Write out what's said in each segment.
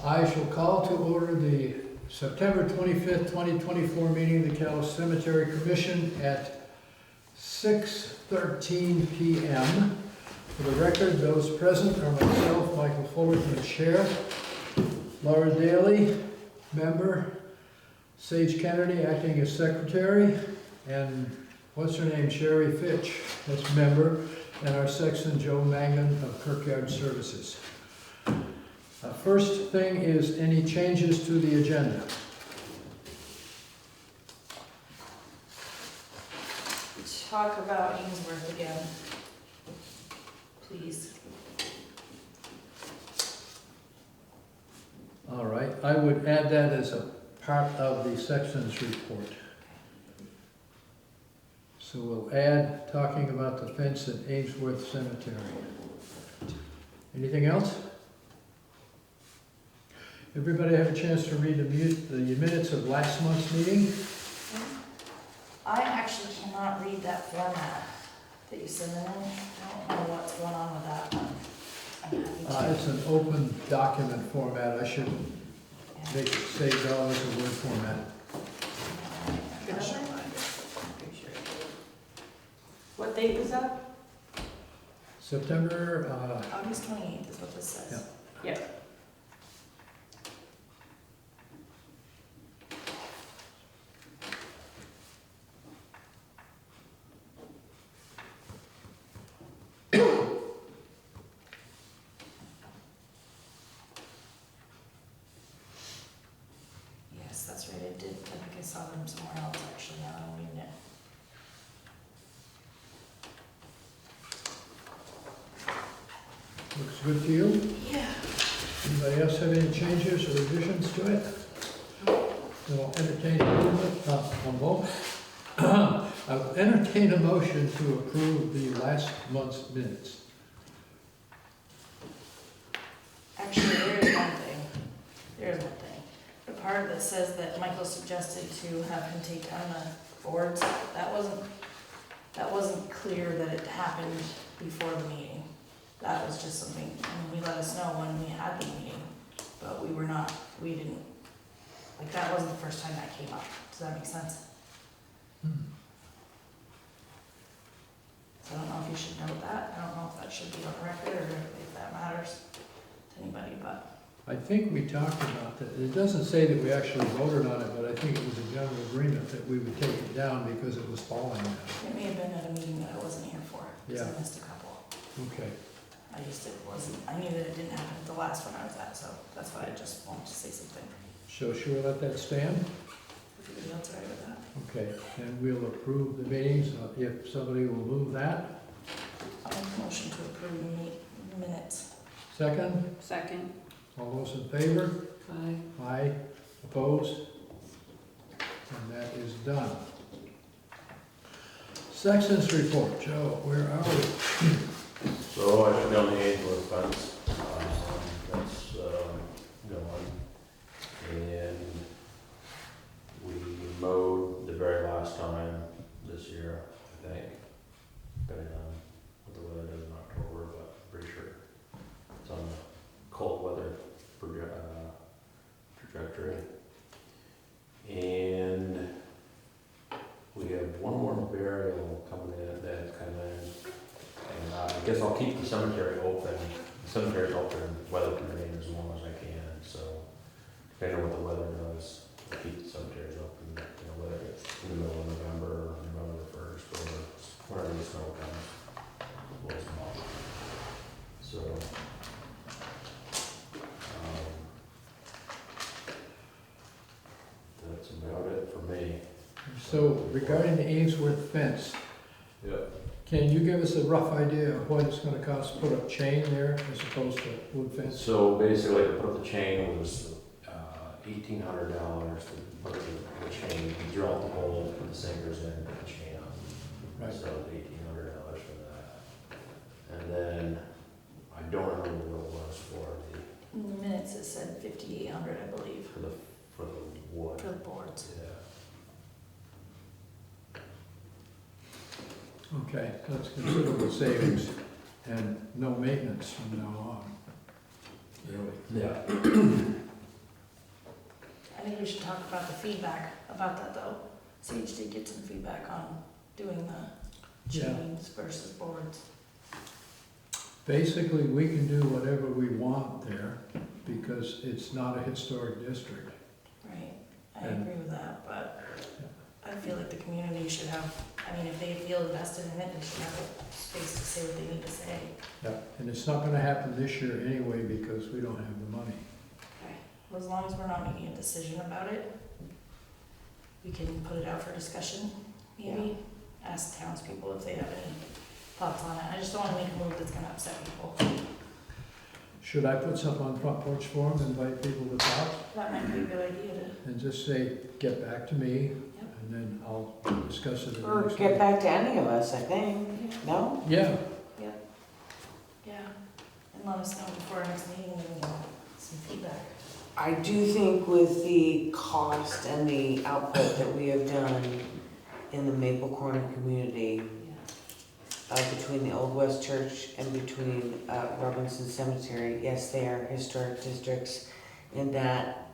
I shall call to order the September 25th, 2024 meeting of the Calais Cemetery Commission at 6:13 p.m. For the record, those present are myself, Michael Fullerton, Chair, Laura Daly, Member, Sage Kennedy, acting as Secretary, and what's her name, Sherry Fitch, that's Member, and our sexton, Joe Mangan of Kirkyard Services. First thing is any changes to the agenda. Talk about Ainsworth again, please. All right, I would add that as a part of the sexton's report. So we'll add talking about the fence at Ainsworth Cemetery. Anything else? Everybody have a chance to read the minutes of last month's meeting? I actually cannot read that format that you sent in. I don't know what's going on with that one. I'm happy to. It's an open document format. I should make it save all as a Word format. Good shot. Pretty sure. What date was that? September, August 28th is what this says. Yep. Yes, that's right, I did, I think I saw them somewhere else actually, now I'm reading it. looks good to you? Yeah. Anybody else have any changes or revisions to it? Then I'll entertain I'll entertain a motion to approve the last month's minutes. Actually, there's one thing. There's one thing. The part that says that Michael suggested to have him take down the boards, that wasn't clear that it happened before the meeting. That was just something, he let us know when we had the meeting, but we didn't, like, that wasn't the first time that came up. Does that make sense? So I don't know if you should note that. I don't know if that should be on record or if that matters to anybody, but. I think we talked about that. It doesn't say that we actually voted on it, but I think it was a general agreement that we would take it down because it was falling down. It may have been at a meeting that I wasn't here for, because Yeah. I missed a couple. Okay. I knew that it didn't happen at the last one I was at, so that's why I just wanted to say something. So should we let that stand? If anybody else all right with that? Okay, and we'll approve the meetings if somebody will move that. I'll make a motion to approve the minutes. Second, Second. all those in favor? Aye. Aye. Opposed? And that is done. Sexton's report. Joe, where are we? So I took down the Ainsworth fence, that's going, and we mowed the very last time this year, I think, depending on what the weather does in October, but I'm pretty sure it's on the cold weather trajectory. And we have one more burial coming in that's coming in. And I guess I'll keep the cemetery open. The cemetery's open, weather permitting, as long as I can. So, depending on what the weather does, I'll keep the cemeteries open. You know, whether it's in the middle of November or November 1st, or whenever the snow comes, we'll blows them off. So, that's about it for me. So regarding the Ainsworth fence, Yep. can you give us a rough idea of what it's gonna cost to put up chain there as opposed to wood fence? So basically, to put up the chain was $1,800 to put the chain. You drill the hole, put the sinkers in, put the chain on. Right. So $1,800 for that. And then I don't remember what it was for In the minutes it said 5,800, I believe, the wood. for the boards. Yeah. Okay, that's considerable savings and no maintenance from now on. Yeah. we should talk about the feedback about that though. Sage did get some feedback on doing the Yeah. chains versus boards. Basically, we can do whatever we want there because it's not a historic district. Right, I And- agree with that, but I feel like the community should have, I mean, if they feel invested in it, they should have a space to say what they need to say. Yeah, and it's not gonna happen this year anyway because we don't have the money. Okay. Well, as long as we're not making a decision about it, we can put it out for discussion, maybe. Ask townspeople if they have any thoughts on it. I just don't wanna make a move that's gonna upset people. Should I put something on Front Porch Forum, invite people to talk, That might be a good idea to, and just say, get back to me, and then I'll discuss it. at the Or next get meeting. back to any of us, I think, no? Yeah, yeah, and let us know before our next meeting, and we can get some feedback. I do think with the cost and the output that we have done in the Maple Corner community, between the Old West Church and between Robinson Cemetery, yes, they are historic districts, and that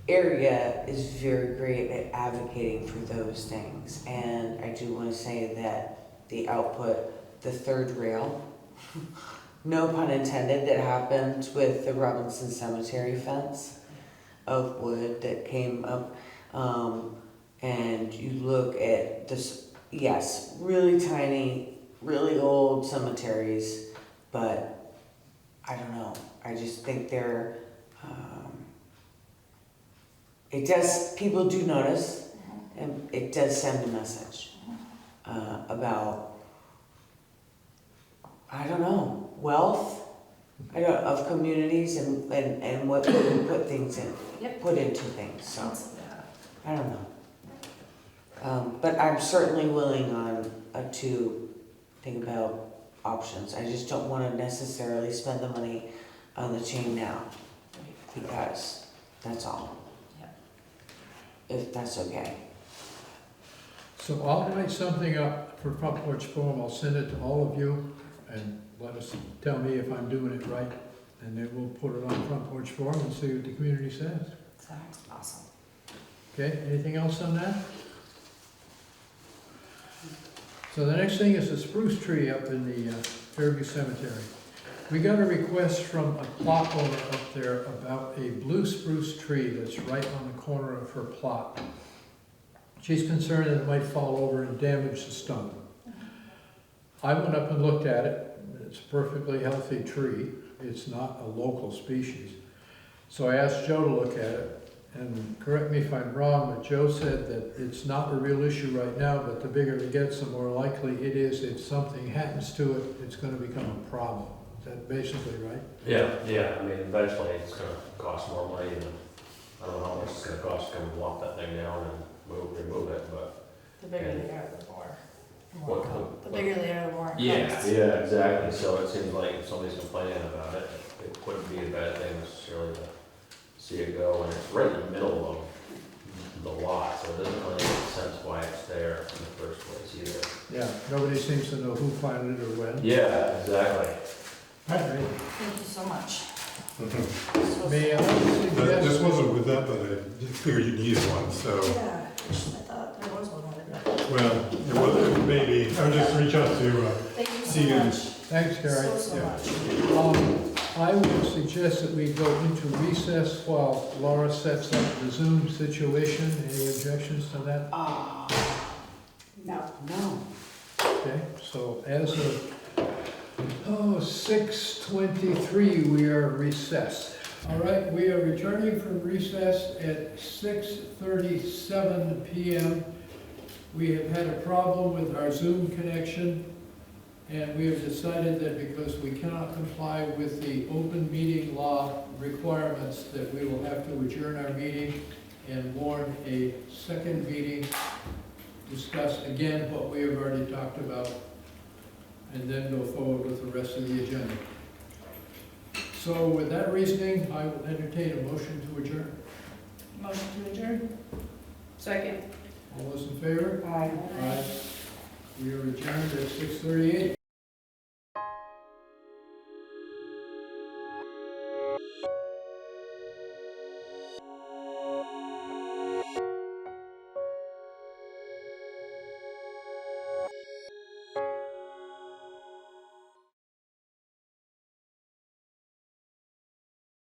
area is very great at advocating for those things. And I do want to say that the output, the third rail, no pun intended, that happened with the Robinson Cemetery fence of wood that came up, and you look at this. Yes, really tiny, really old cemeteries, but I don't know. I just think they're, it does, people do notice, and it does send a message about, I don't know, wealth of communities and what we put things in, Yep. put into things, so. Yeah. I don't know. But I'm certainly willing to think about options. I just don't want to necessarily spend the money on the chain now, because that's all. Yeah. If that's okay. so I'll write something up for Front Porch Forum, I'll send it to all of you, and tell me if I'm doing it right, and then we'll put it on Front Porch Forum and see what the community says. Sounds awesome. Okay, anything else on that? So the next thing is the spruce tree up in the Fairview Cemetery. We got a request from a plot owner up there about a blue spruce tree that's right on the corner of her plot. She's concerned that it might fall over and damage the stump. I went up and looked at it. It's a perfectly healthy tree. It's not a local species. So I asked Joe to look at it. And correct me if I'm wrong, but Joe said that it's not a real issue right now, but the bigger it gets, the more likely it is if something happens to it, it's gonna become a problem. Is that basically right? Yeah, I mean, eventually it's gonna cost more money than, I don't know how much it's gonna cost to come walk that thing down and remove it, but. The bigger they are, the more. What- The bigger they are, the more. it Yeah, costs. yeah, exactly, so it seems like if somebody's complaining about it, it wouldn't be a bad thing necessarily to see it go, and it's right in the middle of the lot, so it doesn't really make sense why it's there in the first place either. Yeah, nobody seems to know who planted it or when. Yeah, exactly. Right. Thank you so much. May I This suggest, wasn't with that, but I just figured you needed one, so, Yeah, I thought there was one with that. well, maybe, I would just reach out to, Thank you See so you. much. thanks, Gary. So Yeah. much. I would suggest that we go into recess while Laura sets up the Zoom situation. Any objections to that? No. Okay, so as of, 6:23, we are recessed. All right, we are returning from recess at 6:37 PM. We have had a problem with our Zoom connection, and we have decided that because we cannot comply with the open meeting law requirements, that we will have to adjourn our meeting and warn a second meeting, discuss again what we have already talked about, and then go forward with the rest of the agenda. So with that reasoning, I will entertain a motion to adjourn. Motion to adjourn? Second. All those in favor? Bye. Aye. We are adjourned at 6:38.